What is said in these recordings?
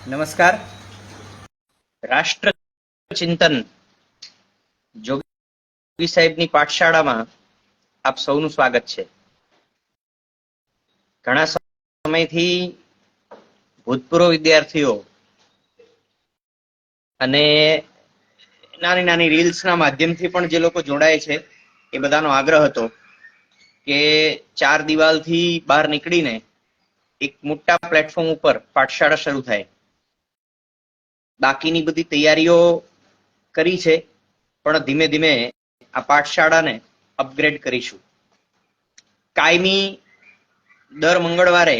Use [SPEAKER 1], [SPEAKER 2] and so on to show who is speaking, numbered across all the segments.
[SPEAKER 1] નમસ્કાર. રાષ્ટ્ર ચિંતન જોગી સાહેબની પાઠશાળામાં આપ સૌનું સ્વાગત છે. ઘણા સમયથી ભૂતપૂર્વ વિદ્યાર્થીઓ અને નાની નાની રીલ્સના માધ્યમથી પણ જે લોકો જોડાય છે એ બધાનો આગ્રહ હતો કે ચાર દિવાલથી બહાર નીકળીને એક મોટા પ્લેટફોર્મ ઉપર પાઠશાળા શરૂ થાય. બાકીની બધી તૈયારીઓ કરી છે, પણ ધીમે ધીમે આ પાઠશાળાને અપગ્રેડ કરીશું. કાયમી દર મંગળવારે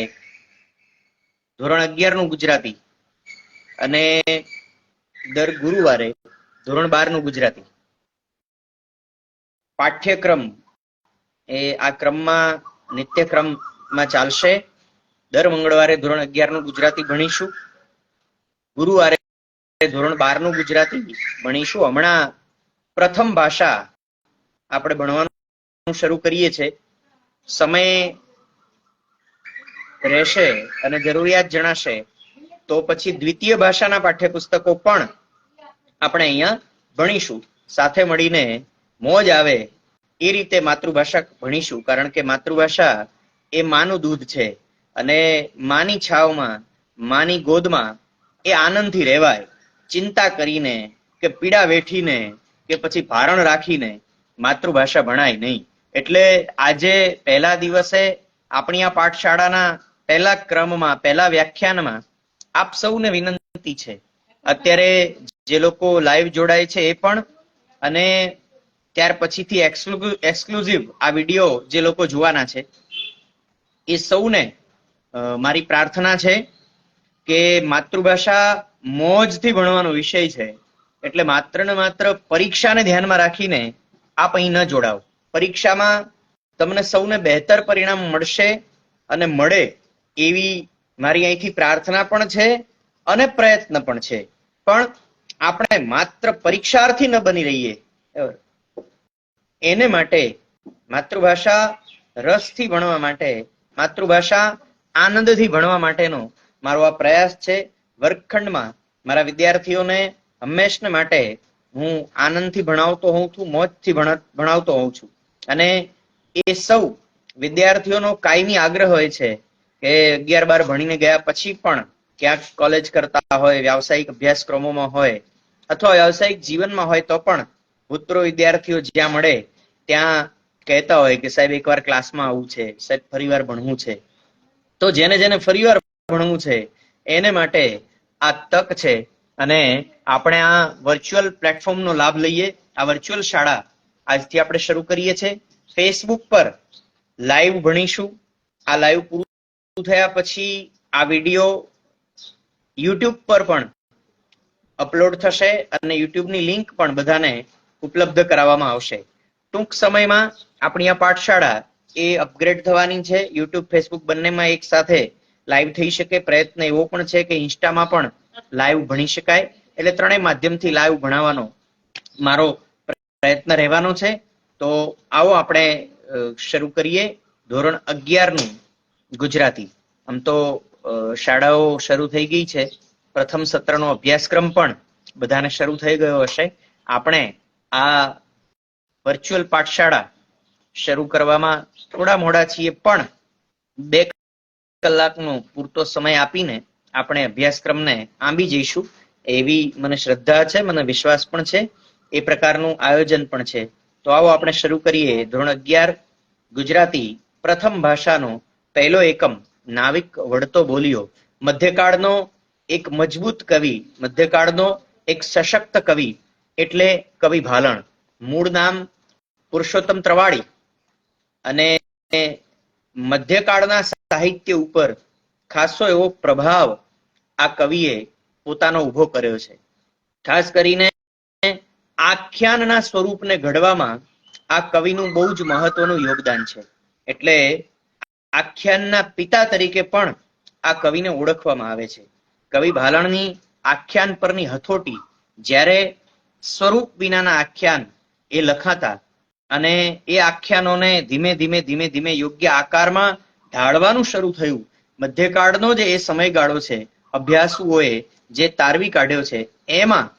[SPEAKER 1] ધોરણ 11 નું ગુજરાતી અને દર ગુરુવારે ધોરણ 12 નું ગુજરાતી પાઠ્યક્રમ એ આ ક્રમમાં નિત્યક્રમમાં ચાલશે. દર મંગળવારે ધોરણ 11 નું ગુજરાતી ભણીશું, ગુરુવારે ધોરણ 12 નું ગુજરાતી ભણીશું. હમણાં પ્રથમ ભાષા આપણે ભણવાનું શરૂ કરીએ છીએ. સમય રહેશે અને જરૂરિયાત જણાશે તો પછી દ્વિતીય ભાષાના પાઠ્યપુસ્તકો પણ આપણે અહીંયા ભણીશું. સાથે મળીને મોજ આવે એ રીતે માતૃભાષા ભણીશું, કારણ કે માતૃભાષા એ માનું દૂધ છે અને માની છાવમાં માની ગોદમાં એ આનંદથી રહેવાય. ચિંતા કરીને કે પીડા વેઠીને કે પછી ભારણ રાખીને માતૃભાષા ભણાય નહીં. એટલે આજે પહેલા દિવસે આપણી આ પાઠશાળાના પહેલા ક્રમમાં પહેલા વ્યાખ્યાનમાં આપ સૌને વિનંતી છે, અત્યારે જે લોકો લાઈવ જોડાય છે એ પણ, અને ત્યાર પછીથી એક્સક્લુઝિવ આ વિડીયો જે લોકો જોવાના છે એ સૌને મારી પ્રાર્થના છે કે માતૃભાષા મોજથી ભણવાનો વિષય છે, એટલે માત્ર ને માત્ર પરીક્ષાને ધ્યાનમાં રાખીને આપ અહીં ન જોડાવ. પરીક્ષામાં તમને સૌને બહેતર પરિણામ મળશે અને મળે એવી મારી અહીંથી પ્રાર્થના પણ છે અને પ્રયત્ન પણ છે. પણ આપણે માત્ર પરીક્ષાર્થી ન બની રહીએ, એને માટે માતૃભાષા રસથી ભણવા માટે, માતૃભાષા આનંદથી ભણવા માટેનો મારો આ પ્રયાસ છે. વર્ગખંડમાં મારા વિદ્યાર્થીઓને હંમેશને માટે હું આનંદથી ભણાવતો હોઉં છું, મોજથી ભણાવતો હોઉં છું. અને એ સૌ વિદ્યાર્થીઓનો કાયમી આગ્રહ હોય છે કે 11-12 ભણીને ગયા પછી પણ ક્યાંક કોલેજ કરતા હોય, વ્યાવસાયિક અભ્યાસક્રમોમાં હોય અથવા વ્યાવસાયિક જીવનમાં હોય તો પણ ભૂતપૂર્વ વિદ્યાર્થીઓ જ્યાં મળે ત્યાં કહેતા હોય કે સાહેબ એકવાર ક્લાસમાં આવવું છે, સાહેબ ફરીવાર ભણવું છે. તો જેને જેને ફરીવાર ભણવું છે એને માટે આ તક છે અને આપણે આ વર્ચ્યુઅલ પ્લેટફોર્મનો લાભ લઈએ. આ વર્ચ્યુઅલ શાળા આજથી આપણે શરૂ કરીએ છીએ. ફેસબુક પર લાઈવ ભણીશું. આ લાઈવ પૂરું થયા પછી આ વિડીયો યુટ્યુબ પર પણ અપલોડ થશે અને યુટ્યુબની લિંક પણ બધાને ઉપલબ્ધ કરાવવામાં આવશે. ટૂંક સમયમાં આપણી આ પાઠશાળા એ અપગ્રેડ થવાની છે. યુટ્યુબ ફેસબુક બંનેમાં એક સાથે લાઈવ થઈ શકે. પ્રયત્ન એવો પણ છે કે ઇન્સ્ટામાં પણ લાઈવ ભણી શકાય. એટલે ત્રણેય માધ્યમથી લાઈવ ભણાવવાનો મારો પ્રયત્ન રહેવાનો છે. તો આવો આપણે શરૂ કરીએ ધોરણ 11 નું ગુજરાતી. આમ તો શાળાઓ શરૂ થઈ ગઈ છે. પ્રથમ સત્રનો અભ્યાસક્રમ પણ બધાને શરૂ થઈ ગયો હશે. આપણે આ વર્ચ્યુઅલ પાઠશાળા શરૂ કરવામાં થોડા મોડા છીએ, પણ 2 કલાકનો પૂરતો સમય આપીને આપણે અભ્યાસક્રમને આંબી જઈશું એવી મને શ્રદ્ધા છે, મને વિશ્વાસ પણ છે. એ પ્રકારનું આયોજન પણ છે. તો આવો આપણે શરૂ કરીએ ધોરણ 11 ગુજરાતી પ્રથમ ભાષાનો પહેલો એકમ, નાવિક વળતો બોલ્યો. મધ્યકાળનો એક મજબૂત કવિ, મધ્યકાળનો એક સશક્ત કવિ એટલે કવિ ભાલણ. મૂળ નામ પુરુષોત્તમ ત્રવાડી અને મધ્યકાળના સાહિત્ય ઉપર ખાસો એવો પ્રભાવ આ કવિએ પોતાનો ઉભો કર્યો છે. ખાસ કરીને આખ્યાનના સ્વરૂપને ઘડવામાં આ કવિનું બહુ જ મહત્વનું યોગદાન છે. એટલે આખ્યાનના પિતા તરીકે પણ આ કવિને ઓળખવામાં આવે છે. કવિ ભાલણની આખ્યાન પરની હથોટી, જ્યારે સ્વરૂપ વિનાના આખ્યાન એ લખાતા અને એ આખ્યાનોને ધીમે ધીમે ધીમે ધીમે યોગ્ય આકારમાં ઢાળવાનું શરૂ થયું. મધ્યકાળનો જે એ સમયગાળો છે, અભ્યાસુઓએ જે તારવી કાઢ્યો છે એમાં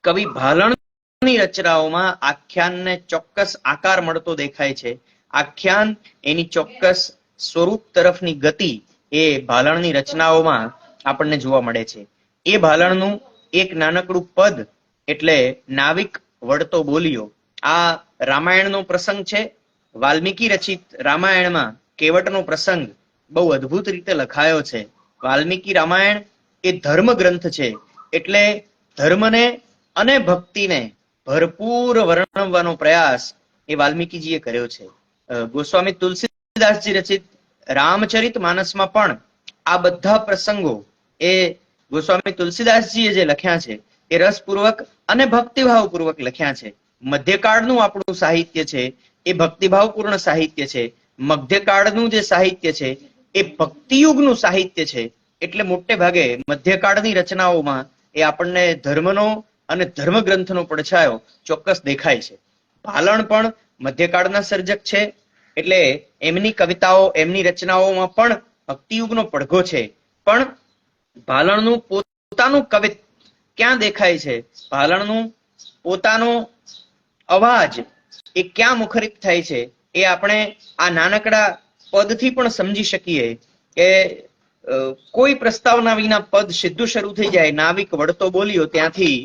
[SPEAKER 1] કવિ ભાલણની રચનાઓમાં આખ્યાનને ચોક્કસ આકાર મળતો દેખાય છે. આખ્યાન એની ચોક્કસ સ્વરૂપ તરફની ગતિ એ ભાલણની રચનાઓમાં આપણને જોવા મળે છે. એ ભાલણનું એક નાનકડું પદ એટલે નાવિક વળતો બોલ્યો. આ રામાયણનો પ્રસંગ છે. વાલ્મીકી રચિત રામાયણમાં કેવટનો પ્રસંગ બહુ અદ્ભુત રીતે લખાયો છે. વાલ્મીકી રામાયણ એ ધર્મ ગ્રંથ છે, એટલે ધર્મને અને ભક્તિને ભરપૂર વર્ણવવાનો પ્રયાસ એ વાલ્મીકીજીએ કર્યો છે. ગોસ્વામી તુલસીદાસજી રચિત રામચરિત માનસમાં પણ આ બધા પ્રસંગો એ ગોસ્વામી તુલસીદાસજીએ જે લખ્યા છે એ રસપૂર્વક અને ભક્તિભાવપૂર્વક લખ્યા છે. મધ્યકાળનું આપણું સાહિત્ય છે એ ભક્તિભાવપૂર્ણ સાહિત્ય છે. મધ્યકાળનું જે સાહિત્ય છે એ ભક્તિયુગનું સાહિત્ય છે. એટલે મોટે ભાગે મધ્યકાળની રચનાઓમાં એ આપણને ધર્મનો અને ધર્મગ્રંથનો પડછાયો ચોક્કસ દેખાય છે. ભાલણ પણ મધ્યકાળના સર્જક છે, એટલે એમની કવિતાઓ, એમની રચનાઓમાં પણ ભક્તિયુગનો પડઘો છે. પણ ભાલણનું પોતાનું કવિ ક્યાં દેખાય છે? ભાલણનું પોતાનો અવાજ એ ક્યાં મુખરિત થાય છે એ આપણે આ નાનકડા પદથી પણ સમજી શકીએ કે કોઈ પ્રસ્તાવના વિના પદ સીધું શરૂ થઈ જાય. નાવિક વળતો બોલ્યો ત્યાંથી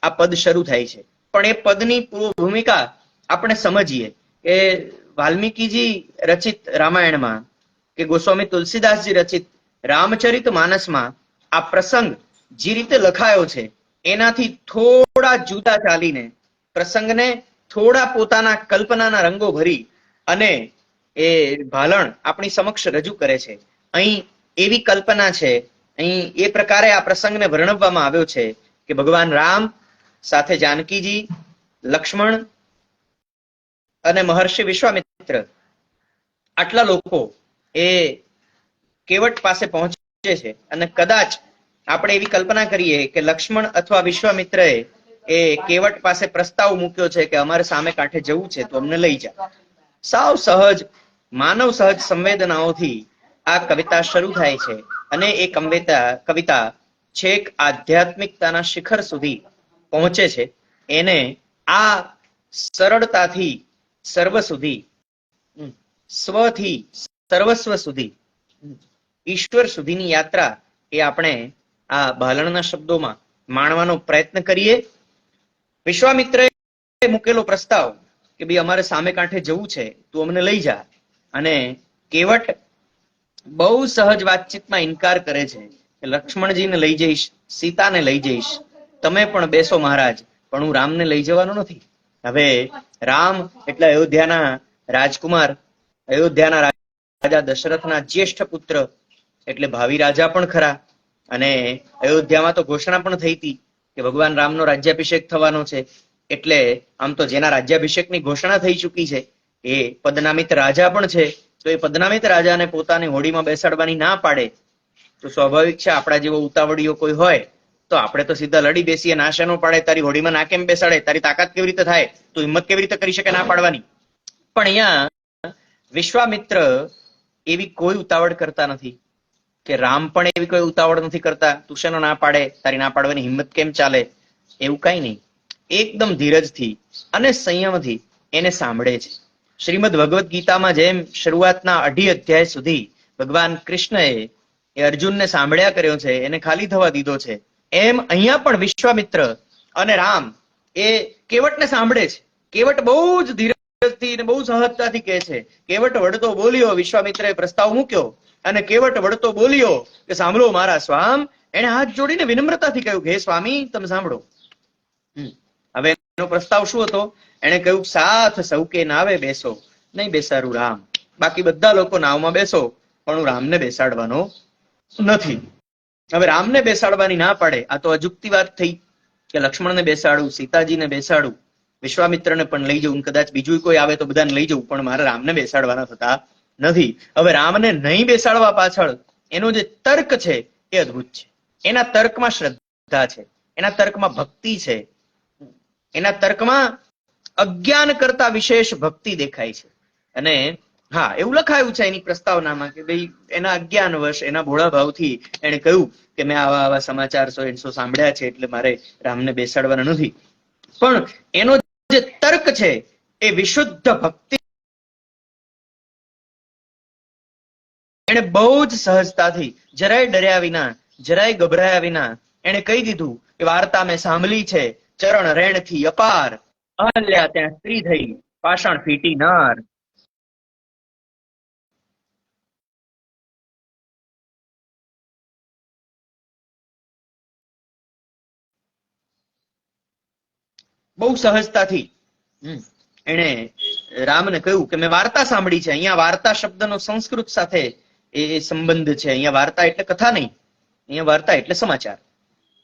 [SPEAKER 1] આ પદ શરૂ થાય છે. પણ એ પદની ભૂમિકા આપણે સમજીએ કે વાલ્મીકીજી રચિત રામાયણમાં કે ગોસ્વામી તુલસીદાસજી રચિત રામચરિત માનસમાં આ પ્રસંગ જે રીતે લખાયો છે એનાથી થોડા જુદા ચાલીને પ્રસંગને થોડા પોતાના કલ્પનાના રંગો ભરી અને એ ભાલણ આપણી સમક્ષ રજૂ કરે છે. અહીં એવી કલ્પના છે, અહીં એ પ્રકારે આ પ્રસંગને વર્ણવવામાં આવ્યો છે કે ભગવાન રામ સાથે જાનકીજી, લક્ષ્મણ અને મહર્ષિ વિશ્વામિત્ર આટલા લોકો એ કેવટ પાસે પહોંચે છે. અને કદાચ આપણે એવી કલ્પના કરીએ કે લક્ષ્મણ અથવા વિશ્વામિત્રએ એ કેવટ પાસે પ્રસ્તાવ મૂક્યો છે કે અમારે સામે કાંઠે જવું છે તો અમને લઈ જા. સાવ સહજ માનવ સહજ સંવેદનાઓથી આ કવિતા શરૂ થાય છે અને એ કવિતા છેક આધ્યાત્મિકતાના શિખર સુધી પહોંચે છે. એને આ સરળતાથી સર્વ સુધી, સ્વથી સર્વસ્વ સુધી, ઈશ્વર સુધીની યાત્રા એ આપણે આ ભાલણના શબ્દોમાં માણવાનો પ્રયત્ન કરીએ. વિશ્વામિત્રએ મૂકેલો પ્રસ્તાવ કે ભાઈ અમારે સામે કાંઠે જવું છે તું અમને લઈ જા, અને કેવટ બહુ સહજ વાતચીતમાં ઇનકાર કરે છે કે લક્ષ્મણજીને લઈ જઈશ, સીતાને લઈ જઈશ, તમે પણ બેસો મહારાજ, પણ હું રામને લઈ જવાનો નથી. હવે રામ એટલે અયોધ્યાના રાજકુમાર, અયોધ્યાના રાજા દશરથના જ્યેષ્ઠ પુત્ર, એટલે ભાવિ રાજા પણ ખરા. અને અયોધ્યામાં તો ઘોષણા પણ થઈ હતી કે ભગવાન રામનો રાજ્યાભિષેક થવાનો છે. એટલે આમ તો જેના રાજ્યાભિષેકની ઘોષણા થઈ ચૂકી છે એ પદનામિત રાજા પણ છે. તો એ પદનામિત રાજાને પોતાની હોડીમાં બેસાડવાની ના પાડે તો સ્વાભાવિક છે આપણા જેવો ઉતાવળીઓ કોઈ હોય તો આપણે તો સીધા લડી બેસીએ, ના શેનો પાડે, તારી હોડીમાં ના કેમ બેસાડે, તારી તાકાત કેવી રીતે થાય, તું હિંમત કેવી રીતે કરી શકે ના પાડવાની. પણ અહીંયા વિશ્વામિત્ર એવી કોઈ ઉતાવળ કરતા નથી કે રામ પણ એવી કોઈ ઉતાવળ નથી કરતા, તું શેનો ના પાડે, તારી ના પાડવાની હિંમત કેમ ચાલે, એવું કઈ નહીં. એકદમ ધીરજથી અને સંયમથી એને સાંભળે છે. શ્રીમદ ભગવદ્ ગીતામાં જેમ શરૂઆતના 2.5 અધ્યાય સુધી ભગવાન કૃષ્ણએ એ અર્જુનને સાંભળ્યા કર્યો છે, એને ખાલી થવા દીધો છે, એમ અહીંયા પણ વિશ્વામિત્ર અને રામ એ કેવટને સાંભળે છે. કેવટ બહુ જ ધીરજથી અને બહુ સહજતાથી કહે છે. કેવટ વળતો બોલ્યો, વિશ્વામિત્રએ પ્રસ્તાવ મૂક્યો અને કેવટ વળતો બોલ્યો કે સાંભળો મારા સ્વામ. એને હાથ જોડીને વિનમ્રતાથી કહ્યું કે હે સ્વામી તમે સાંભળો. હવે એનો પ્રસ્તાવ શું હતો? એને કહ્યું સાથ સૌકે નાવે બેસો, નહીં બેસાડું રામ, બાકી બધા લોકો નાવમાં બેસો પણ હું રામને બેસાડવાનો નથી. હવે રામને બેસાડવાની ના પાડે આ તો અજુકતી વાત થઈ કે લક્ષ્મણને બેસાડું, સીતાજીને બેસાડું, વિશ્વામિત્રને પણ લઈ જવું, કદાચ બીજું કોઈ આવે તો બધાને લઈ જવું, પણ મારે રામને બેસાડવાના થતા નથી. હવે રામને નહીં બેસાડવા પાછળ એનો જે તર્ક છે એ અદ્ભુત છે. એના તર્કમાં શ્રદ્ધા છે, એના તર્કમાં ભક્તિ છે, એના તર્કમાં અજ્ઞાન કરતા વિશેષ ભક્તિ દેખાય છે. અને હા, એવું લખાયું છે એની પ્રસ્તાવનામાં કે ભાઈ એના અજ્ઞાન વશ, એના ભોળા ભાવથી એને કહ્યું કે મેં આવા આવા સમાચાર 100 સાંભળ્યા છે એટલે મારે રામને બેસાડવાના નથી. પણ એનો જે તર્ક છે એ વિશુદ્ધ ભક્તિ, એને બહુ જ સહજતાથી, જરાય ડર્યા વિના, જરાય ગભરાયા વિના એને કહી દીધું કે વાર્તા મેં સાંભળી છે, ચરણ રેણથી અપાર, અહલ્યા ત્યાં સ્ત્રી થઈ, પાષાણ ફીટી નાર. બહુ સહજતાથી એને રામને કહ્યું કે મેં વાર્તા સાંભળી છે. અહીંયા વાર્તા શબ્દનો સંસ્કૃત સાથે એ સંબંધ છે. અહીંયા વાર્તા એટલે કથા નહીં, અહીંયા વાર્તા એટલે સમાચાર.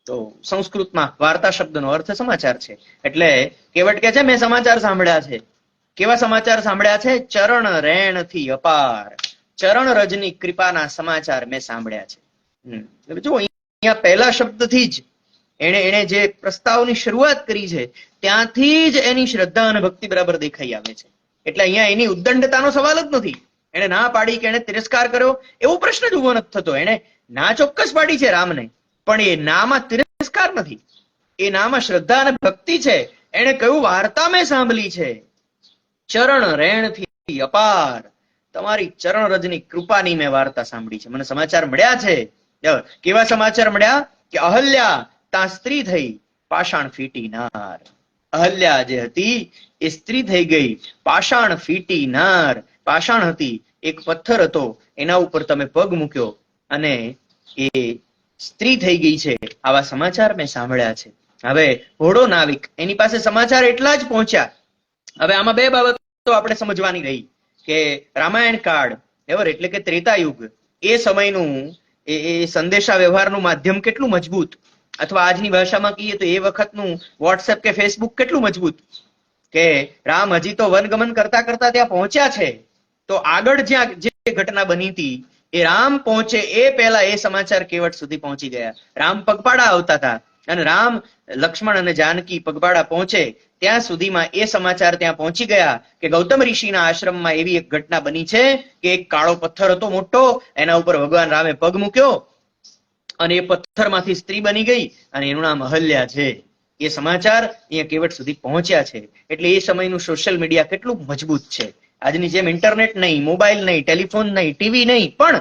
[SPEAKER 1] તો સંસ્કૃતમાં વાર્તા શબ્દનો અર્થ સમાચાર છે. એટલે કેવટ કે છે મેં સમાચાર સાંભળ્યા છે. કેવા સમાચાર સાંભળ્યા છે? ચરણ રેણ થી અપાર, ચરણ રજની કૃપાના સમાચાર મેં સાંભળ્યા છે. જો અહીંયા પહેલા શબ્દથી જ એને જે પ્રસ્તાવની શરૂઆત કરી છે ત્યાંથી જ એની શ્રદ્ધા અને ભક્તિ બરાબર દેખાઈ આવે છે. એટલે અહીંયા એની ઉદ્દંડતાનો સવાલ જ નથી. એને ના પાડી કે એને તિરસ્કાર કર્યો એવો પ્રશ્ન જ ઉભો નથી થતો. એને ના ચોક્કસ પાડી છે રામને, પણ એ નામાં તિરસ્કાર નથી, એ નામાં શ્રદ્ધા અને ભક્તિ છે. એને કહ્યું વાર્તા મેં સાંભળી છે, ચરણ રેણથી અપાર, તમારી ચરણ રજની કૃપાની મેં વાર્તા સાંભળી છે, મને સમાચાર મળ્યા છે. કેવા સમાચાર મળ્યા? કે અહલ્યા તા સ્ત્રી થઈ, પાષાણ ફીટી નાર. અહલ્યા જે હતી એ સ્ત્રી થઈ ગઈ, પાષાણ ફીટી નાર. પાષાણ હતી, એક પથ્થર હતો, એના ઉપર તમે પગ મૂક્યો અને એ સ્ત્રી થઈ ગઈ છે. આવા સમાચાર મેં સાંભળ્યા છે. હવે ઘોડો નાવિક એની પાસે સમાચાર એટલા જ પહોંચ્યા. હવે આમાં બે બાબતો આપણે સમજવાની રહી કે રામાયણ કાળ બરાબર એટલે કે ત્રેતાયુગ, એ સમયનું એ સંદેશા વ્યવહારનું માધ્યમ કેટલું મજબૂત, અથવા આજની ભાષામાં કહીએ તો એ વખતનું વોટ્સએપ કે ફેસબુક કેટલું મજબૂત, કે રામ હજી તો વનગમન કરતા કરતા ત્યાં પહોંચ્યા છે, તો આગળ જ્યાં જે ઘટના બની હતી એ રામ પહોંચે એ પહેલા એ સમાચાર કેવટ સુધી પહોંચી ગયા. રામ પગપાળા આવતા હતા અને રામ, લક્ષ્મણ અને જાનકી પગપાળા પહોંચે ત્યાં સુધીમાં એ સમાચાર ત્યાં પહોંચી ગયા કે ગૌતમ ઋષિના આશ્રમમાં એવી એક ઘટના બની છે કે એક કાળો પથ્થર હતો મોટો, એના ઉપર ભગવાન રામે પગ મૂક્યો અને એ પથ્થરમાંથી સ્ત્રી બની ગઈ અને એનું નામ અહલ્યા છે. એ સમાચાર અહીંયા કેવટ સુધી પહોંચ્યા છે. એટલે એ સમયનું સોશિયલ મીડિયા કેટલું મજબૂત છે. આજની જેમ ઇન્ટરનેટ નહીં, મોબાઈલ નહીં, ટેલિફોન નહીં, ટીવી નહીં, પણ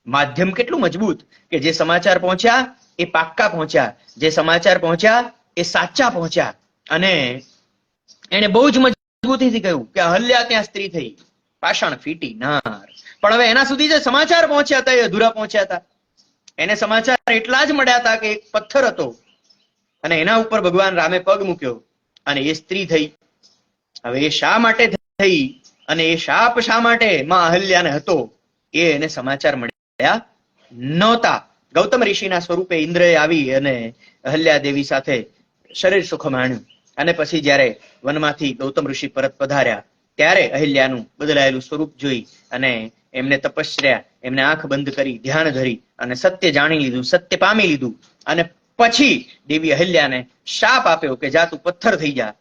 [SPEAKER 1] માધ્યમ કેટલું મજબૂત કે જે સમાચાર પહોંચ્યા એ પાક્કા પહોંચ્યા, જે સમાચાર પહોંચ્યા એ સાચા પહોંચ્યા. અને એને બહુ જ મજબૂતીથી કહ્યું કે અહલ્યા ત્યાં સ્ત્રી થઈ, પાષાણ ફીટી નાર. પણ હવે એના સુધી જે સમાચાર પહોંચ્યા હતા એ અધૂરા પહોંચ્યા હતા. એને સમાચાર એટલા જ મળ્યા હતા કે એક પથ્થર હતો અને એના ઉપર ભગવાન રામે પગ મૂક્યો અને એ સ્ત્રી થઈ. હવે એ શા માટે થઈ અને એ શાપ શા માટે માં અહલ્યાને હતો એ એને સમાચાર મળ્યા નહોતા. ગૌતમ ઋષિના સ્વરૂપે ઇન્દ્રએ આવી અને અહલ્યા દેવી સાથે શરીર સુખ માણ્યું અને પછી જ્યારે વનમાંથી ગૌતમ ઋષિ પરત પધાર્યા ત્યારે અહલ્યાનું બદલાયેલું સ્વરૂપ જોઈ અને એમને તપશ્ચર્યા, એમને આંખ બંધ કરી ધ્યાન ધરી અને સત્ય જાણી લીધું, સત્ય પામી લીધું. અને પછી દેવી અહલ્યાને શાપ આપ્યો કે જા તું પથ્થર થઈ જા.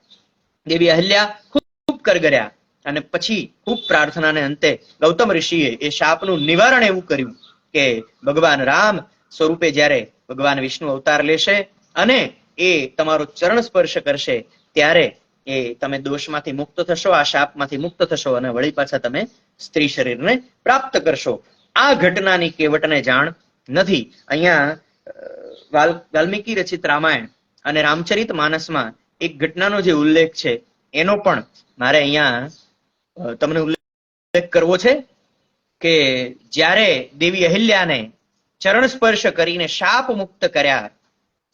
[SPEAKER 1] દેવી અહલ્યા ખૂબ કરગર્યા અને પછી ખૂબ પ્રાર્થનાને અંતે ગૌતમ ઋષિએ એ શાપનું નિવારણ એવું કર્યું કે ભગવાન રામ સ્વરૂપે જ્યારે ભગવાન વિષ્ણુ અવતાર લેશે અને એ તમારો ચરણ સ્પર્શ કરશે ત્યારે એ તમે દોષમાંથી મુક્ત થશો, આ શાપમાંથી મુક્ત થશો અને વળી પાછા તમે સ્ત્રી શરીરને પ્રાપ્ત કરશો. આ ઘટનાની કેવટને જાણ નથી. અહીંયા વાલ્મીકી રચિત રામાયણ અને રામચરિત માનસમાં એક ઘટનાનો જે ઉલ્લેખ છે એનો પણ મારે અહીંયા તમને ઉલ્લેખ કરવો છે કે જ્યારે દેવી અહિલ્યાને ચરણ સ્પર્શ કરીને શાપ મુક્ત કર્યા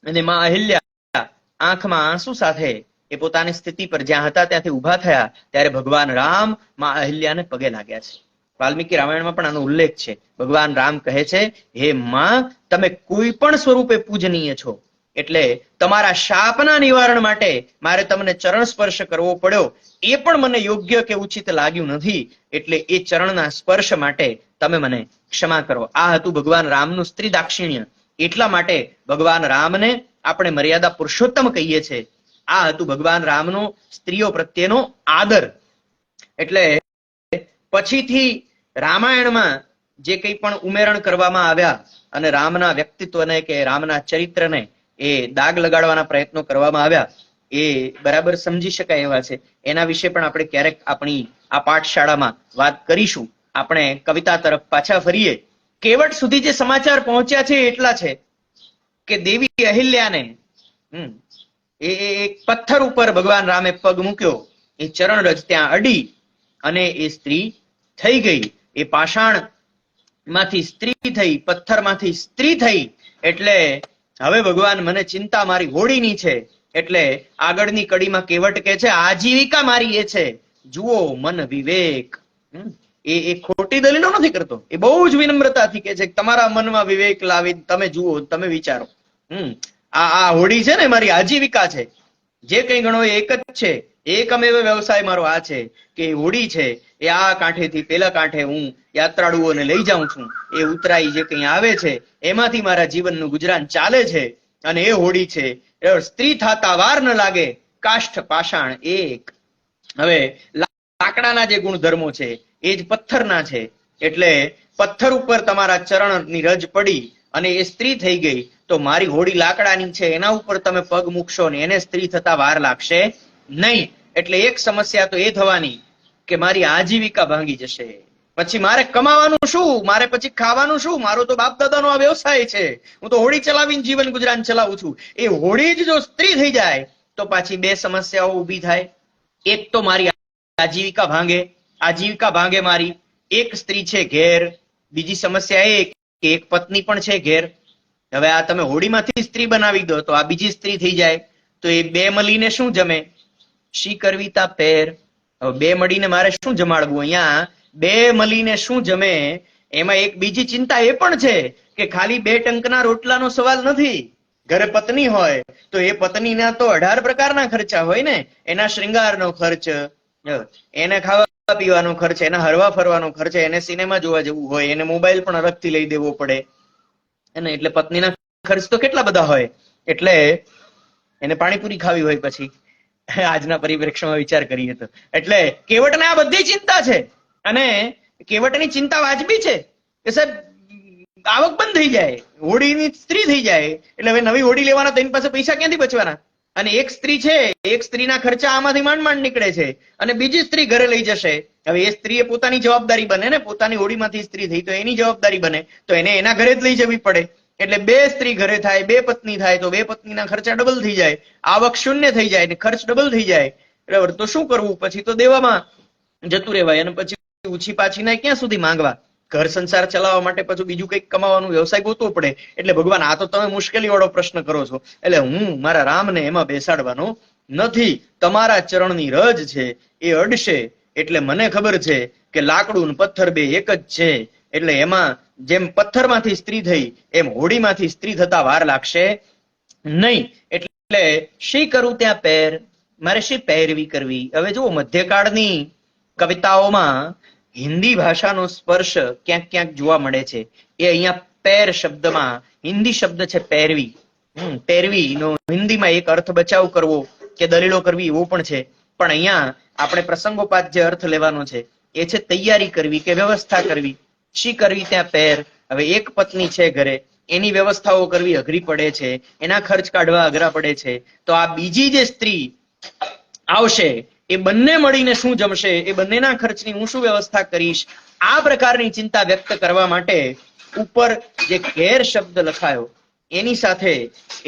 [SPEAKER 1] અને માં અહિલ્યા આંખમાં આંસુ સાથે એ પોતાની સ્થિતિ પર જ્યાં હતા ત્યાંથી ઉભા થયા ત્યારે ભગવાન રામ માં અહિલ્યાને પગે લાગ્યા છે. વાલ્મીકી રામાયણમાં પણ આનો ઉલ્લેખ છે. ભગવાન રામ કહે છે, હે માં, તમે કોઈ પણ સ્વરૂપે પૂજનીય છો, એટલે તમારા શાપના નિવારણ માટે મારે તમને ચરણ સ્પર્શ કરવો પડ્યો, એ પણ મને યોગ્ય કે ઉચિત લાગ્યું નથી, એટલે એ ચરણના સ્પર્શ માટે તમે મને ક્ષમા કરો. આ હતું ભગવાન રામનું સ્ત્રી દાક્ષિણ્ય. એટલા માટે ભગવાન રામને આપણે મર્યાદા પુરુષોત્તમ કહીએ છીએ. આ હતું ભગવાન રામનો સ્ત્રીઓ પ્રત્યેનો આદર. એટલે પછીથી રામાયણમાં જે કંઈ પણ ઉમેરણ કરવામાં આવ્યા અને રામના વ્યક્તિત્વને કે રામના ચરિત્રને એ દાગ લગાડવાના પ્રયત્નો કરવામાં આવ્યા એ બરાબર સમજી શકાય એવા છે. એના વિશે પણ આપણે ક્યારેક આપણી આ પાઠશાળામાં વાત કરીશું. આપણે કવિતા તરફ પાછા ફરીએ. કેવટ સુધી જે સમાચાર પહોંચ્યા છે એટલા છે કે દેવી અહિલ્યાને એ એક પથ્થર ઉપર ભગવાન રામે પગ મૂક્યો, એ ચરણરજ ત્યાં અડી અને એ સ્ત્રી થઈ ગઈ. એ પાષાણ માંથી સ્ત્રી થઈ, પથ્થરમાંથી સ્ત્રી થઈ. એટલે હવે ભગવાન મને ચિંતા મારી હોળીની છે. એટલે આગળની કડીમાં કેવટ કે છે આજીવિકા મારી એ છે, જુઓ મન વિવેક. એ ખોટી દલીલો નથી કરતો, એ બહુ જ વિનમ્રતાથી કે છે તમારા મનમાં વિવેક લાવી તમે જુઓ, તમે વિચારો. આ હોડી છે ને મારી આજીવિકા છે, જે કંઈ ગણો એક જ છે, એકમેવ વ્યવસાય મારો આ છે કે હોડી છે એ આ કાંઠેથી પેલા કાંઠે હું યાત્રાળુઓને લઈ જાઉં છું. એ ઉતરાઈ જે કંઈ આવે છે એમાંથી મારા જીવનનું ગુજરાન ચાલે છે. અને એ હોડી છે સ્ત્રી થાતા વાર ન લાગે, કાષ્ઠ પાષાણ એક. હવે લાકડાના જે ગુણધર્મો છે એ જ પથ્થરના છે. એટલે પથ્થર ઉપર તમારા ચરણની રજ પડી અને એ સ્ત્રી થઈ ગઈ તો મારી હોડી લાકડાની છે, એના ઉપર તમે પગ મૂકશો ને એને સ્ત્રી થતા વાર લાગશે નહીં. એટલે એક સમસ્યા તો એ થવાની કે મારી આજીવિકા ભાંગી જશે. પછી મારે કમાવાનું શું, મારે પછી ખાવાનું શું? મારો તો બાપ દાદાનો આ વ્યવસાય છે, હું તો હોડી ચલાવીને જીવન ગુજરાન ચલાવું છું. એ હોડી જ જો સ્ત્રી થઈ જાય તો પાછી બે સમસ્યાઓ ઊભી થાય. એક તો મારી આજીવિકા ભાંગે, આજીવિકા ભાંગે મારી. એક સ્ત્રી છે ઘેર, બીજી સમસ્યા એ કે એક પત્ની પણ છે ઘેર. હવે આ તમે હોડીમાંથી સ્ત્રી બનાવી દો તો આ બીજી સ્ત્રી થઈ જાય તો એ બે મળીને શું જમે? શી કરવી તા પેર. હવે બે મળીને મારે શું જમાડવું? અહીંયા બે મળીને શું જમે? એમાં એક બીજી ચિંતા એ પણ છે કે ખાલી બે ટંકના રોટલાનો સવાલ નથી. ઘરે પત્ની હોય તો એ પત્નીના તો 18 પ્રકારના ખર્ચા હોય ને. એના શ્રૃંગારનો ખર્ચ, એને ખાવા પીવાનો ખર્ચ, એના હરવા ફરવાનો ખર્ચ, એને સિનેમા જોવા જવું હોય, એને મોબાઈલ પણ અલગથી લઈ દેવો પડે. એટલે પત્નીના ખર્ચ તો કેટલા બધા હોય. એટલે એને પાણીપુરી ખાવી હોય પછી આજના પરિપ્રેક્ષ્યમાં વિચાર કરીએ તો. એટલે કેવટને આ બધી ચિંતા છે અને કેવટની ચિંતા વાજબી છે કે સાહેબ આવક બંધ થઈ જાય, હોડીની સ્ત્રી થઈ જાય એટલે હવે નવી હોડી લેવાના તો એની પાસે પૈસા ક્યાંથી બચવાના? અને એક સ્ત્રી છે, એક સ્ત્રીના ખર્ચા આમાંથી માંડ માંડ નીકળે છે અને બીજી સ્ત્રી ઘરે લઈ જશે. હવે એ સ્ત્રીએ પોતાની જવાબદારી બને ને, પોતાની હોડીમાંથી સ્ત્રી થઈ તો એની જવાબદારી બને તો એને એના ઘરે જ લઈ જવી પડે. એટલે બે સ્ત્રી ઘરે થાય, બે પત્ની થાય તો બે પત્નીના ખર્ચા ડબલ થઈ જાય, આવક શૂન્ય થઈ જાય ને ખર્ચ ડબલ થઈ જાય. બરાબર, તો શું કરવું? પછી તો દેવામાં જતું રહેવાય અને પછી ઉછી પાછી ના ક્યાં સુધી માંગવા? ઘર સંસાર ચલાવવા માટે પછી બીજું કંઈક કમાવાનું વ્યવસાય ગોતવો પડે. એટલે ભગવાન આ તો તમે મુશ્કેલી વાળો પ્રશ્ન કરો છો, એટલે હું મારા રામને એમાં બેસાડવાનો નથી. તમારા ચરણની રજ છે એ અડશે એટલે મને ખબર છે કે લાકડું ને પથ્થર બે એક જ છે. એટલે એમાં જેમ પથ્થરમાંથી સ્ત્રી થઈ એમ હોડીમાંથી સ્ત્રી થતા વાર લાગશે નહીં. એટલે શી કરું ત્યાં પેર, મારે શી પહેરવી કરવી? હવે જુઓ, મધ્યકાળની કવિતાઓમાં હિન્દી ભાષાનો સ્પર્શ ક્યાંક ક્યાંક જોવા મળે છે. એ અહીંયા પેર શબ્દમાં હિન્દી શબ્દ છે પહેરવી. પહેરવીનો હિન્દીમાં એક અર્થ બચાવ કરવો કે દલીલો કરવી એવો પણ છે. પણ અહીંયા આપણે પ્રસંગોપાત જે અર્થ લેવાનો છે એ છે તૈયારી કરવી કે વ્યવસ્થા કરવી. શી કરવી ત્યાં પેર. હવે એક પત્ની છે ઘરે, એની વ્યવસ્થાઓ કરવી અઘરી પડે છે, એના ખર્ચ કાઢવા અઘરા પડે છે. તો આ બીજી જે સ્ત્રી આવશે એ બંને મળીને શું જમશે, એ બંનેના ખર્ચની હું શું વ્યવસ્થા કરીશ? આ પ્રકારની ચિંતા વ્યક્ત કરવા માટે ઉપર જે ઘેર શબ્દ લખાયો એની સાથે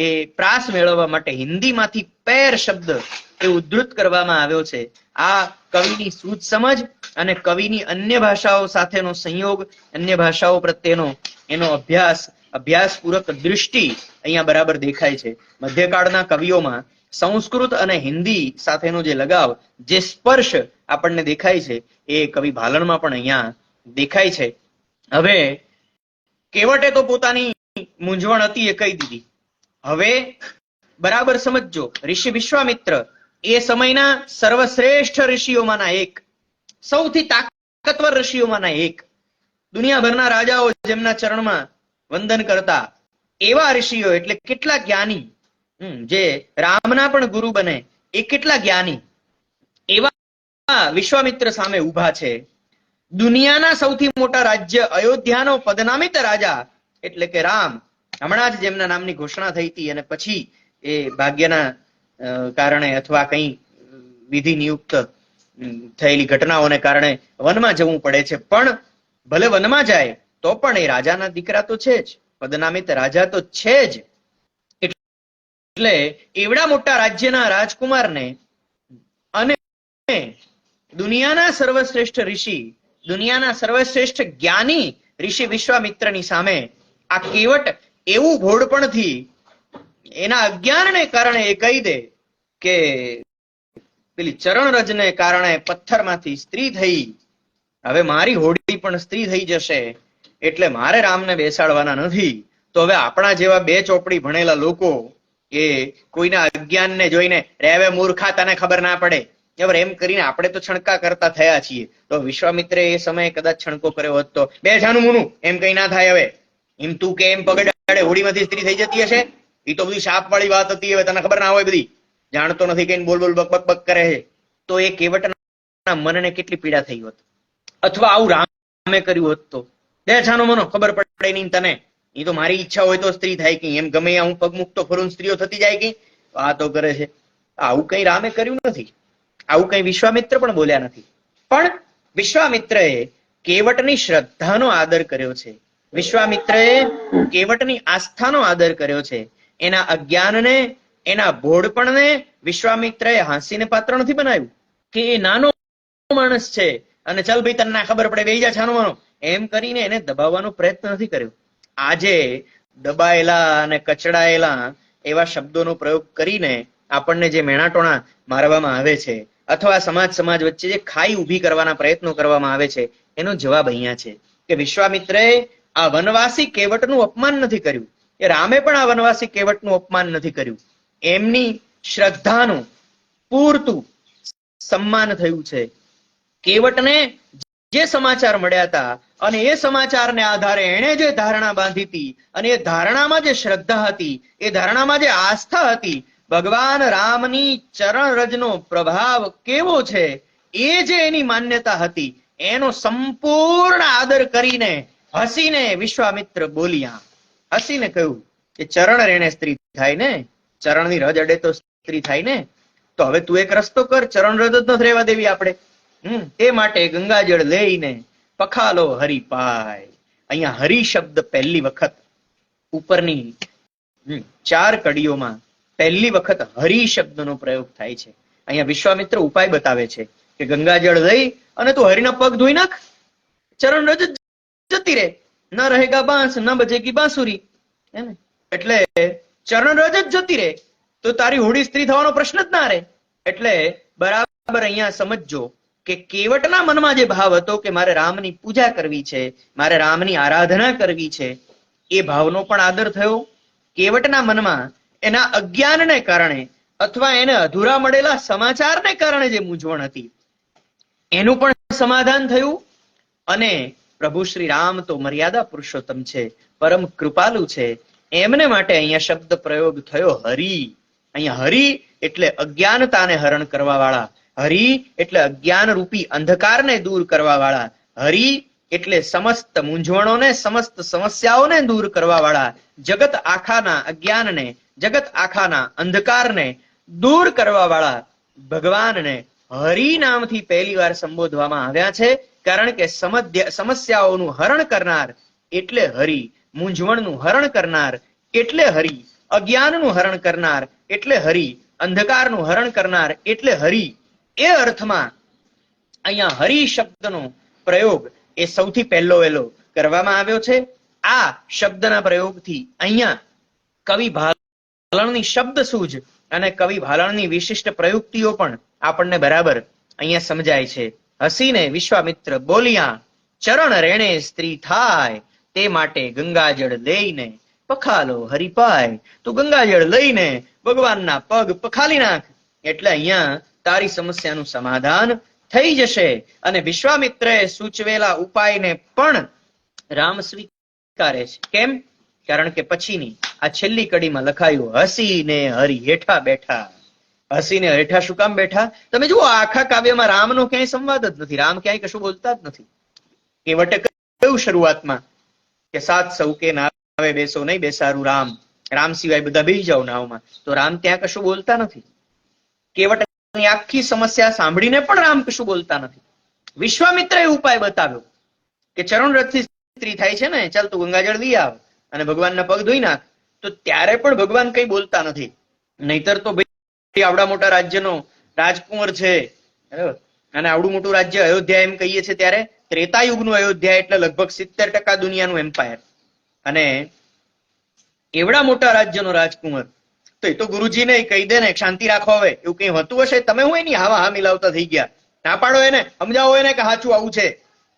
[SPEAKER 1] એ પ્રાસ મેળવવા માટે હિન્દીમાંથી પેર શબ્દ એ ઉદ્ધૃત કરવામાં આવ્યો છે. આ કવિની સૂઝ સમજ અને કવિની અન્ય ભાષાઓ સાથેનો સંયોગ, અન્ય ભાષાઓ પ્રત્યેનો એનો અભ્યાસપૂર્વક દૃષ્ટિ અહીંયા બરાબર દેખાય છે. મધ્યકાળના કવિઓમાં સંસ્કૃત અને હિન્દી સાથેનો જે લગાવ, જે સ્પર્શ આપણને દેખાય છે એ કવિ ભાલણમાં પણ અહીંયા દેખાય છે. હવે કેવટે તો પોતાની મૂંઝવણ હતી એ કહી દીધી. હવે બરાબર સમજજો, ઋષિ વિશ્વામિત્ર એ સમયના સર્વશ્રેષ્ઠ ઋષિઓમાંના એક, સૌથી તાકતવર ઋષિઓમાંના એક, દુનિયાભરના રાજાઓ જેમના ચરણમાં વંદન કરતા એવા ઋષિઓ, એટલે કેટલા જ્ઞાની, જે રામના પણ ગુરુ બને એ કેટલા જ્ઞાની, એવા વિશ્વામિત્ર સામે ઉભા છે. દુનિયાના સૌથી મોટા રાજ્ય અયોધ્યાનો પદનામિત રાજા એટલે કે રામ, હમણાં જ જેમના નામની ઘોષણા થઈ હતી અને પછી એ ભાગ્યના કારણે અથવા કઈ વિધિ નિયુક્ત થયેલી ઘટનાઓને કારણે વનમાં જવું પડે છે, પણ ભલે વનમાં જાય તો પણ એ રાજાના દીકરા તો છે જ, પદનામિત રાજા તો છે જ. એટલે એવડા મોટા રાજ્યના રાજકુમારને અને દુનિયાના સર્વશ્રેષ્ઠ ઋષિ, દુનિયાના સર્વશ્રેષ્ઠ જ્ઞાની ઋષિ વિશ્વામિત્રની સામે આ કેવટ એવું ભોળપણથી એના અજ્ઞાનને કારણે એ કહી દે કે પેલી ચરણરજને કારણે પથ્થરમાંથી સ્ત્રી થઈ, હવે મારી હોડી પણ સ્ત્રી થઈ જશે, એટલે મારે રામને બેસાડવાના નથી. તો હવે આપણા જેવા બે ચોપડી ભણેલા લોકો એ કોઈના અજ્ઞાનને જોઈને રેવે મૂર્ખા તને ખબર ના પડે એમ કરીને આપણે તો છણકા કરતા થયા છીએ. તો વિશ્વામિત્રે એ સમયે કદાચ છણકો કર્યો હોત તો બે જાનું મુનું એમ કઈ ના થાય. હવે એમ તું કે એમ પગડાડે હોડીમાંથી સ્ત્રી થઈ જતી હશે, એ તો બધી શાપ વાળી વાત હતી, હવે તને ખબર ના હોય, બધી જાણતો નથી કઈ બોલ બોલ બક બક બક કરે છે. તો એ કેવટના મનને કેટલી પીડા થઈ હોત. અથવા આવું રામે કર્યું હોત તો બે છાનો મનો ખબર પડે નહીં તને, એ તો મારી ઈચ્છા હોય તો સ્ત્રી થાય કે એમ ગમે હું પગ મુકતો ફરું સ્ત્રીઓ થતી જાય કે વાતો કરે છે. આવું કઈ રામે કર્યું નથી, આવું કઈ વિશ્વામિત્ર પણ બોલ્યા નથી. પણ વિશ્વામિત્રએ કેવટની શ્રદ્ધાનો આદર કર્યો છે, વિશ્વામિત્રએ કેવટની આસ્થાનો આદર કર્યો છે. એના અજ્ઞાનને, એના ભોળપણને વિશ્વામિત્રએ હાંસીને પાત્ર નથી બનાવ્યું કે એ નાનો માણસ છે અને ચલ ભાઈ તને ના ખબર પડે બેહી જા છાનો માનો એમ કરીને એને દબાવવાનો પ્રયત્ન નથી કર્યો. આજે દબાયેલા અને કચડાયેલા એવા શબ્દોનો પ્રયોગ કરીને આપણને જે મેણાટોણા મારવામાં આવે છે અથવા સમાજ વચ્ચે જે ખાઈ ઊભી કરવાના પ્રયત્નો કરવામાં આવે છે, એનો જવાબ અહીંયા છે કે વિશ્વામિત્રએ આ વનવાસી કેવટનું અપમાન નથી કર્યું, એ રામે પણ આ વનવાસી કેવટનું અપમાન નથી કર્યું. એમની શ્રદ્ધાનું પૂરતું સન્માન થયું છે. કેવટને જે સમાચાર મળ્યા હતા અને એ સમાચારને આધારે એણે જે ધારણા બાંધી હતી અને એ ધારણામાં જે શ્રદ્ધા હતી, એ ધારણામાં જે આસ્થા હતી, ભગવાન રામની ચરણરજનો પ્રભાવ કેવો છે એ જે એની માન્યતા હતી, એનો સંપૂર્ણ આદર કરીને હસીને વિશ્વામિત્ર બોલ્યા, હસીને કહ્યું કે ચરણ રેણે સ્ત્રી થાય ને, ચરણની રજ અડે તો સ્ત્રી થાય ને, તો હવે તું એક રસ્તો કર, ચરણ રજ જ નથી રહેવા દેવી આપણે. તે માટે ગંગાજળ લઈને પખાલો હરિ પાય. અહીંયા હરિ શબ્દ પહેલી વખત ઉપરની 4 કડીઓમાં પહેલી વખત હરિ શબ્દનો પ્રયોગ થાય છે. અહીંયા વિશ્વામિત્ર ઉપાય બતાવે છે કે ગંગાજળ લઈ અને તું હરિના પગ ધોઈ નાખ, ચરણ રજ જતી રહે, ન રહેગા બાંસ ન બજેગી બાંસુરી. એટલે ચરણ રજ જ જતી રહે તો તારી હોડી સ્ત્રી થવાનો પ્રશ્ન જ ના રહે. એટલે બરાબર અહીંયા સમજજો કે કેવટના મનમાં જે ભાવ હતો કે મારે રામની પૂજા કરવી છે, મારે રામની આરાધના કરવી છે, એ ભાવનો પણ આદર થયો. કેવટના મનમાં એના અજ્ઞાનને કારણે અથવા એને અધૂરા મળેલા સમાચારને કારણે જે મૂંઝવણ હતી એનું પણ સમાધાન થયું. અને પ્રભુ શ્રી રામ તો મર્યાદા પુરુષોત્તમ છે, પરમ કૃપાલુ છે, એમને માટે અહીંયા શબ્દ પ્રયોગ થયો હરિ. અહીંયા હરિ એટલે અજ્ઞાનતાને હરણ કરવા વાળા, હરિ એટલે અજ્ઞાન રૂપી અંધકારને દૂર કરવા વાળા, હરિ એટલે સમસ્ત મૂંઝવણોને, સમસ્ત સમસ્યાઓને દૂર કરવા વાળા, જગત આખાના અજ્ઞાનને, જગત આખાના અંધકારને દૂર કરવા વાળા ભગવાનને હરિ નામથી પહેલી વાર સંબોધવામાં આવ્યા છે. કારણ કે સમસ્યાઓનું હરણ કરનાર એટલે હરિ, મૂંઝવણનું હરણ કરનાર એટલે હરિ, અજ્ઞાનનું હરણ કરનાર એટલે હરિ, અંધકારનું હરણ કરનાર એટલે હરિ. એ અર્થમાં અહીંયા હરિ શબ્દનો પ્રયોગ એ સૌથી પહેલો વહેલો કરવામાં આવ્યો છે. આ શબ્દના પ્રયોગથી અહીંયા કવિ ભાલણની શબ્દ સૂઝ અને કવિ ભાલણની વિશિષ્ટ પ્રયુક્તિઓ પણ આપણને બરાબર અહીંયા સમજાય છે. હસીને વિશ્વામિત્ર બોલ્યા, ચરણ રેણે સ્ત્રી થાય, તે માટે ગંગાજળ લઈને પખાલો હરિપાય. તું ગંગાજળ લઈને ભગવાનના પગ પખાલી નાખ, એટલે અહીંયા તારી સમસ્યાનું સમાધાન થઈ જશે. અને વિશ્વામિત્રએ સૂચવેલા ઉપાયને પણ રામ સ્વીકારે છે. કેમ? કારણ કે પછીની આ છેલ્લી કડીમાં લખાયું, હસીને હરિ હેઠા બેઠા. હસીને હેઠા શું કામ બેઠા? તમે જુઓ આખા કાવ્યમાં રામનો ક્યાંય સંવાદ જ નથી, રામ ક્યાંય કશું બોલતા જ નથી. કેવટે કહ્યું શરૂઆતમાં કે સાત સૌ કે નાવે બેસો નહીં બેસારું રામ, રામ સિવાય બધા બેસી જાઓ નાવમાં. તો રામ ત્યાં કશું બોલતા નથી. કેવટની આખી સમસ્યા સાંભળીને પણ રામ કશું બોલતા નથી. વિશ્વામિત્રએ ઉપાય બતાવ્યો કે ચરણ રથથી સ્ત્રી થાય છે ને, ચાલ તું ગંગાજળ લઈ આવ અને ભગવાનના પગ ધોઈ નાખ. તો ત્યારે પણ ભગવાન કઈ બોલતા નથી. નહીતર તો ભાઈ આવડા મોટા રાજ્યનો રાજકુંવર છે, અને આવડું મોટું રાજ્ય અયોધ્યા એમ કહીએ છીએ ત્યારે ત્રેતાયુગનું અયોધ્યા એટલે લગભગ 70% દુનિયાનું એમ્પાયર, અને એવડા મોટા રાજ્યનો રાજકુંવર. તો એ તો ગુરુજીને કહી દે ને શાંતિ રાખો, હવે એવું કઈ હોતું હશે? તમે હું એની હા મિલાવતા થઈ ગયા? ના પાડો એને, સમજાવો એને કે સાચું આવું છે.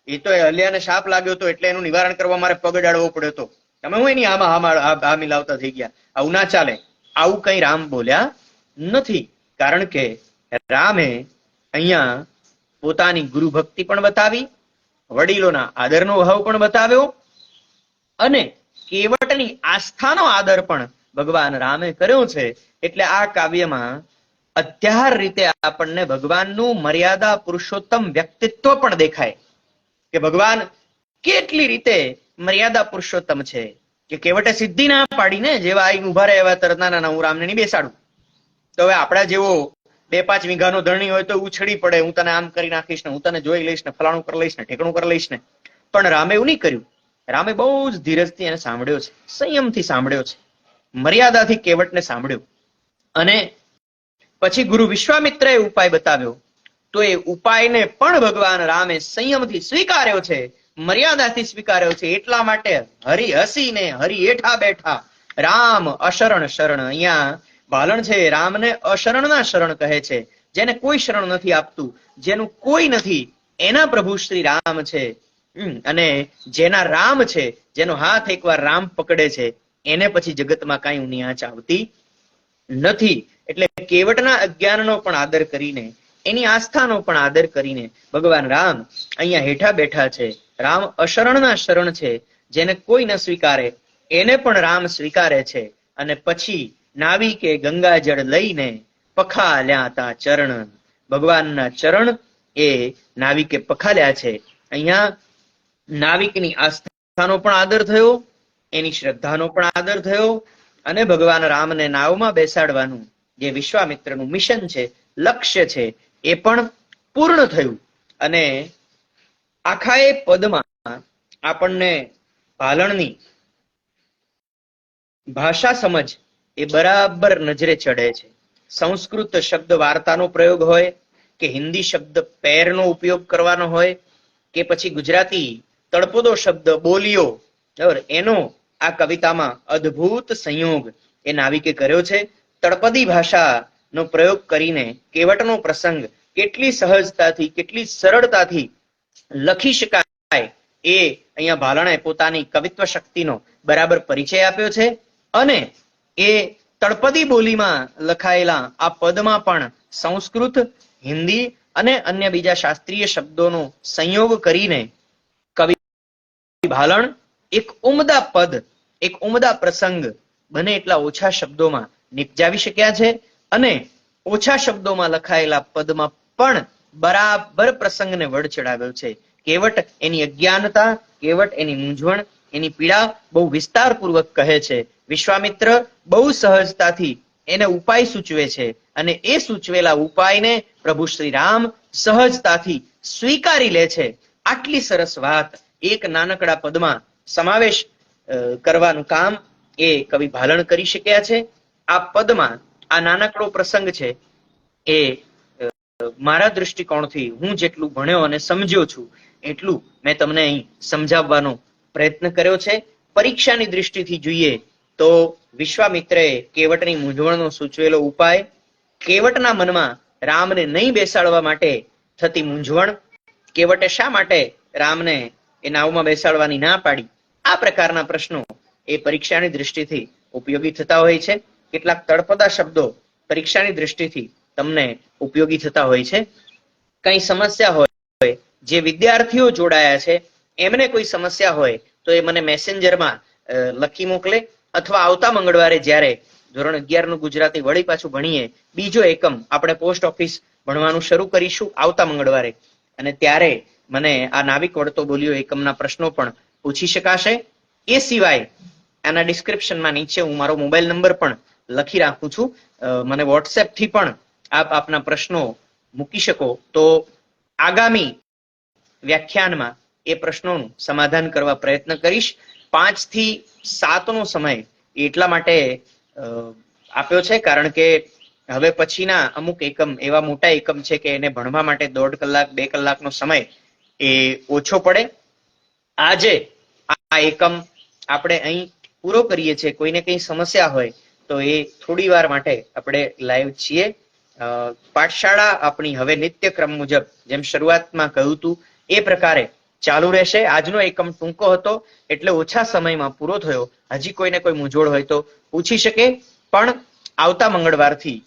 [SPEAKER 1] એ તો હલ્યાને શાપ લાગ્યો હતો એટલે એનું નિવારણ કરવા મારે પગ અડાડવો પડ્યો હતો. તમે હું એની હા મિલાવતા થઈ ગયા? આવું ના ચાલે. આવું કઈ રામ બોલ્યા નથી. કારણ કે રામે અહીંયા પોતાની ગુરુ ભક્તિ પણ બતાવી, વડીલોના આદરનો ભાવ પણ બતાવ્યો, અને કેવટની આસ્થાનો આદર પણ ભગવાન રામે કર્યો છે. એટલે આ કાવ્યમાં અધ્યાર રીતે આપણને ભગવાનનું મર્યાદા પુરુષોત્તમ વ્યક્તિત્વ પણ દેખાય કે ભગવાન કેટલી રીતે મર્યાદા પુરુષોત્તમ છે. કે કેવટે સિદ્ધિ ના પાડીને જેવા આઈને ઉભા રહે એવા તરત ના હું રામને નહીં બેસાડું. તો હવે આપણા જેવો 2-5 વીઘાનો ધરણી હોય તો ઉછળી પડે, હું તને આમ કરી નાખીશ ને, હું તને જોઈ લઈશ ને, ફલાણું કરી લઈશ ને, ઠેકણું કરી લઈશ ને. પણ રામે એવું નહીં કર્યું. રામે બહુ જ ધીરજથી એને સાંભળ્યો છે, સંયમથી સાંભળ્યો છે, મર્યાદાથી કેવટને સાંભળ્યો. અને પછી ગુરુ વિશ્વામિત્રએ ઉપાય બતાવ્યો. તો એ ઉપાયને પણ ભગવાન રામે સંયમથી સ્વીકાર્યો છે, મર્યાદાથી સ્વીકાર્યો છે. એટલા માટે હરી હસીને હરી હેઠા બેઠા રામ અશરણ શરણ. અહીંયા ભાલણ છે રામને અશરણના શરણ કહે છે. જેને કોઈ શરણ નથી આપતું, જેનું કોઈ નથી, એના પ્રભુ શ્રી રામ છે. અને જેના રામ છે, જેનો હાથ એકવાર રામ પકડે છે, એને પછી જગતમાં કાંઈ ઊની આંચ આવતી નથી. એટલે કેવટના અજ્ઞાનનો પણ આદર કરીને, એની આસ્થાનો પણ આદર કરીને ભગવાન રામ અહીંયા હેઠા બેઠા છે. રામ અશરણના શરણ છે. જેને કોઈ ન સ્વીકારે એને પણ રામ સ્વીકારે છે. અને પછી નાવિકે ગંગાજળ લઈને પખાલ્યા તા ચરણ. ભગવાનના ચરણ એ નાવિકે પખાલ્યા છે. અહીંયા નાવિકની આસ્થાનો પણ આદર થયો, એની શ્રદ્ધાનો પણ આદર થયો, અને ભગવાન રામને નાવમાં બેસાડવાનું જે વિશ્વામિત્રનું મિશન છે, લક્ષ્ય છે, એ પણ પૂર્ણ થયું. અને આખા એ પદમાં આપણને ભાલણની ભાષા સમજ એ બરાબર નજરે ચડે છે. સંસ્કૃત શબ્દ વાર્તાનો પ્રયોગ હોય, કે હિન્દી શબ્દ પેરનો ઉપયોગ કરવાનો હોય, કે પછી ગુજરાતી તળપદો શબ્દ બોલીઓ, એનો આ કવિતામાં અદ્ભુત સંયોગ એ નાવિકે કર્યો છે. તળપદી ભાષાનો પ્રયોગ કરીને કેવટનો પ્રસંગ કેટલી સહજતાથી, કેટલી સરળતાથી લખી શકાય એ અહીંયા ભાલણે પોતાની કવિત્વ શક્તિનો બરાબર પરિચય આપ્યો છે. અને એ તળપદી બોલીમાં લખાયેલા આ પદમાં પણ સંસ્કૃત, હિન્દી અને અન્ય બીજા શાસ્ત્રીય શબ્દોનો સંયોગ કરીને કવિ ભાલણ એક ઉમદા પદ, એક ઉમદા પ્રસંગ બને એટલા ઓછા શબ્દોમાં નિપજાવી શક્યા છે. અને ઓછા શબ્દોમાં લખાયેલા પદમાં પણ બરાબર પ્રસંગને વડ ચડાવ્યો છે. કેવટ એની અજ્ઞાનતા, કેવટ એની મૂંઝવણ, એની પીડા બહુ વિસ્તારપૂર્વક કહે છે. વિશ્વામિત્ર બહુ સહજતાથી એને ઉપાય સૂચવે છે, અને એ સૂચવેલા ઉપાયને પ્રભુ શ્રી રામ સહજતાથી સ્વીકારી લે છે. આટલી સરસ વાત એક નાનકડા પદમાં સમાવેશ કરવાનું કામ એ કવિ ભાલણ કરી શક્યા છે. આ પદમાં આ નાનકડો પ્રસંગ છે એ મારા દૃષ્ટિકોણથી હું જેટલું ભણ્યો અને સમજ્યો છું એટલું મેં તમને અહીં સમજાવવાનો પ્રયત્ન કર્યો છે. પરીક્ષાની દૃષ્ટિથી જોઈએ તો વિશ્વામિત્રએ કેવટની મૂંઝવણનો સૂચવેલો ઉપાય, કેવટના મનમાં રામને નહીં બેસાડવા માટે થતી મૂંઝવણ, કેવટે શા માટે રામને એ નાવમાં બેસાડવાની ના પાડી, આ પ્રકારના પ્રશ્નો એ પરીક્ષાની દૃષ્ટિથી ઉપયોગી થતા હોય છે. કેટલાક તળપદા શબ્દો પરીક્ષાની દૃષ્ટિથી તમને ઉપયોગી થતા હોય છે. કઈ સમસ્યા હોય, જે વિદ્યાર્થીઓ જોડાયા છે એમને કોઈ સમસ્યા હોય તો એ મને મેસેન્જરમાં લખી મોકલે, અથવા આવતા મંગળવારે જ્યારે ધોરણ 11 નું ગુજરાતી વળી પાછું ભણીએ, બીજો એકમ આપણે પોસ્ટ ઓફિસ ભણવાનું શરૂ કરીશું આવતા મંગળવારે, અને ત્યારે મને આ નાવિક વળતો બોલ્યો એકમના પ્રશ્નો પણ પૂછી શકાશે. એ સિવાય આના ડિસ્ક્રિપ્શનમાં નીચે હું મારો મોબાઈલ નંબર પણ લખી રાખું છું. મને વોટ્સએપ થી પણ આપ આપના પ્રશ્નો મૂકી શકો તો આગામી વ્યાખ્યાનમાં એ પ્રશ્નોનું સમાધાન કરવા પ્રયત્ન કરીશ. 5 થી 7 નો સમય એટલા માટે આપ્યો છે કારણ કે હવે પછીના અમુક એકમ એવા મોટા એકમ છે કે એને ભણવા માટે 1.5 કલાક 2 કલાકનો સમય એ ઓછો પડે. આજે આ એકમ આપણે અહીં પૂરો કરીએ છીએ. કોઈને કંઈ સમસ્યા હોય તો એ થોડી વાર માટે આપણે લાઈવ છીએ. પાઠશાળા આપણી હવે નિત્યક્રમ મુજબ જેમ શરૂઆતમાં કહ્યું હતું એ પ્રકારે ચાલુ રહેશે. આજનો એકમ ટૂંકો હતો એટલે ઓછા સમયમાં પૂરો થયો. હજી કોઈને કોઈ મૂંઝવણ હોય તો પૂછી શકે. પણ આવતા મંગળવારથી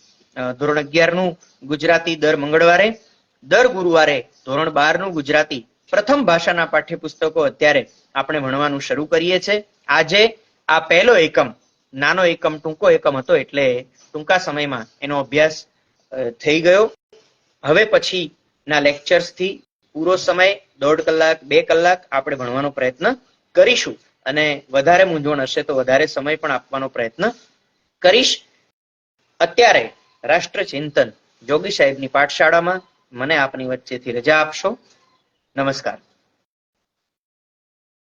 [SPEAKER 1] ધોરણ 11 નું ગુજરાતી દર મંગળવારે, દર ગુરુવારે ધોરણ 12 નું ગુજરાતી પ્રથમ ભાષાના પાઠ્યપુસ્તકો અત્યારે આપણે ભણવાનું શરૂ કરીએ છીએ. આજે આ પહેલો એકમ નાનો એકમ ટૂંકો એકમ હતો એટલે ટૂંકા સમયમાં એનો અભ્યાસ થઈ ગયો. હવે પછીના લેક્ચર્સથી પૂરો સમય 1.5 કલાક 2 કલાક આપણે ભણવાનો પ્રયત્ન કરીશું અને વધારે મૂંઝવણ હશે તો વધારે સમય પણ આપવાનો પ્રયત્ન કરીશ. અત્યારે રાષ્ટ્રચિંતન જોગી સાહેબની પાઠશાળામાં મને આપની વચ્ચેથી રજા આપશો. નમસ્કાર.